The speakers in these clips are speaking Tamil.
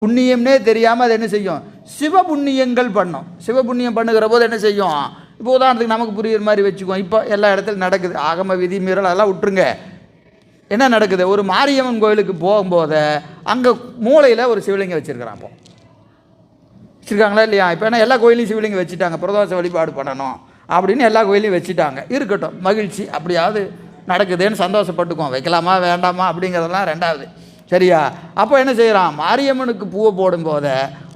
புண்ணியம்னே தெரியாமல் அது என்ன செய்யும், சிவபுண்ணியங்கள் பண்ணும். சிவபுண்ணியம் பண்ணுகிற போது என்ன செய்யும், இப்போ உதாரணத்துக்கு நமக்கு புரியுற மாதிரி வச்சுக்குவோம். இப்போ எல்லா இடத்துலையும் நடக்குது, ஆகம விதி மீறல் அதெல்லாம் விட்டுருங்க. என்ன நடக்குது, ஒரு மாரியம்மன் கோயிலுக்கு போகும்போது அங்கே மூளையில் ஒரு சிவலிங்கம் வச்சுருக்கிறான். அப்போ வச்சுருக்காங்களா இல்லையா? இப்போ என்ன எல்லா கோயிலையும் சிவலிங்கம் வச்சுட்டாங்க, பிரதோஷ வழிபாடு பண்ணணும் அப்படின்னு எல்லா கோயிலையும் வச்சுட்டாங்க. இருக்கட்டும், மகிழ்ச்சி, அப்படியாவது நடக்குதுன்னு சந்தோஷப்பட்டுக்குவோம். வைக்கலாமா வேண்டாமா அப்படிங்கிறதெல்லாம் ரெண்டாவது, சரியா? அப்போ என்ன செய்கிறான், மாரியம்மனுக்கு பூவை போடும்போது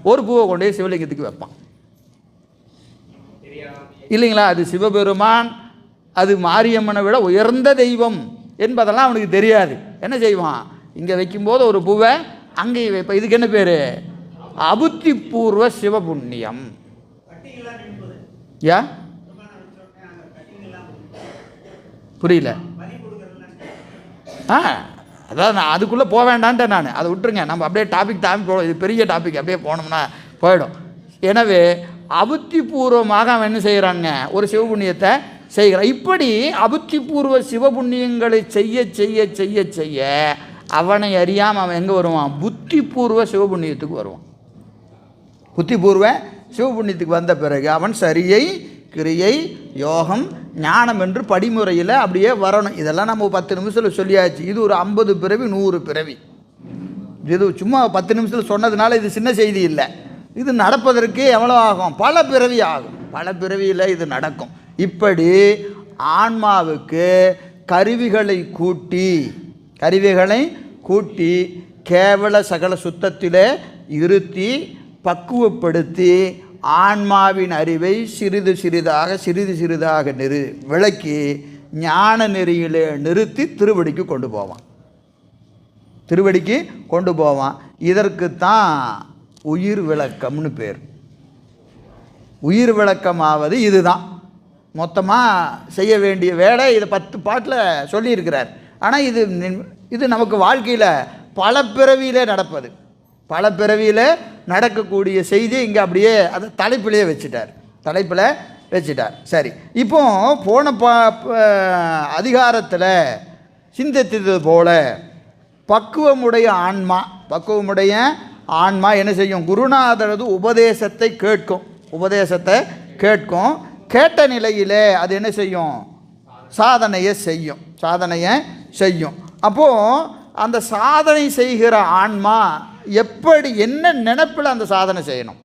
ஒரு பூவை கொண்டு போய் சிவலிங்கத்துக்கு வைப்பான் இல்லைங்களா? அது சிவபெருமான், அது மாரியம்மனை விட உயர்ந்த தெய்வம் என்பதெல்லாம் அவனுக்கு தெரியாது. என்ன செய்வான், இங்கே வைக்கும்போது ஒரு பூவை அங்கேயும் வைப்பான். இதுக்கு என்ன பேர், அபுத்திபூர்வ சிவபுண்ணியம். யா புரியல? அதான் நான் அதுக்குள்ளே போக வேண்டான்ட்டேன் நான். அதை விட்டுருங்க, நம்ம அப்படியே டாபிக் போவோம். இது பெரிய டாபிக், அப்படியே போனோம்னா போயிடும். எனவே அபுத்திபூர்வமாக அவன் என்ன செய்கிறாங்க, ஒரு சிவபுண்ணியத்தை செய்கிறான். இப்படி அபுத்திபூர்வ சிவபுண்ணியங்களை செய்ய செய்ய செய்ய செய்ய அவனை அறியாமல் அவன் எங்கே வருவான், புத்திபூர்வ சிவபுண்ணியத்துக்கு வருவான். புத்திபூர்வ சிவபுண்ணியத்துக்கு வந்த பிறகு அவன் சரியை, கிரியை, யோகம், ஞானம் என்று படிமுறையில் அப்படியே வரணும். இதெல்லாம் நம்ம 10 நிமிஷத்தில் சொல்லியாச்சு. இது ஒரு 50 பிறவி 100 பிறவி. இது சும்மா 10 நிமிஷத்தில் சொன்னதுனால இது சின்ன செய்தி இல்லை. இது நடப்பதற்கு எவ்வளோ ஆகும், பல பிறவி ஆகும். பல பிறவியில் இது நடக்கும். இப்படி ஆன்மாவுக்கு கருவிகளை கூட்டி கேவல சகல சுத்தத்திலே இருத்தி பக்குவப்படுத்தி ஆன்மாவின் அறிவை சிறிது சிறிதாக விளக்கி ஞான நெறியிலே நிறுத்தி திருவடிக்கு கொண்டு போவான். இதற்குத்தான் உயிர் விளக்கம்னு பேர். உயிர் விளக்கமாவது இதுதான். மொத்தமாக செய்ய வேண்டிய வேலை இதை 10 பாட்டில் சொல்லியிருக்கிறார். ஆனால் இது நமக்கு வாழ்க்கையில் பல பிறவியிலே நடப்பது, பல பிறவியில் நடக்கக்கூடிய செய்தி இங்கே அப்படியே அதை தலைப்பிலே வச்சிட்டார். சரி, இப்போ போன அதிகாரத்தில் சிந்தித்தது போல பக்குவமுடைய ஆன்மா என்ன செய்யும், குருநாதரது உபதேசத்தை கேட்கும். கேட்ட நிலையிலே அது என்ன செய்யும், சாதனையை செய்யும். அப்போது அந்த சாதனை செய்கிற ஆன்மா எப்படி, என்ன நினைப்பில் அந்த சாதனை செய்யணும்.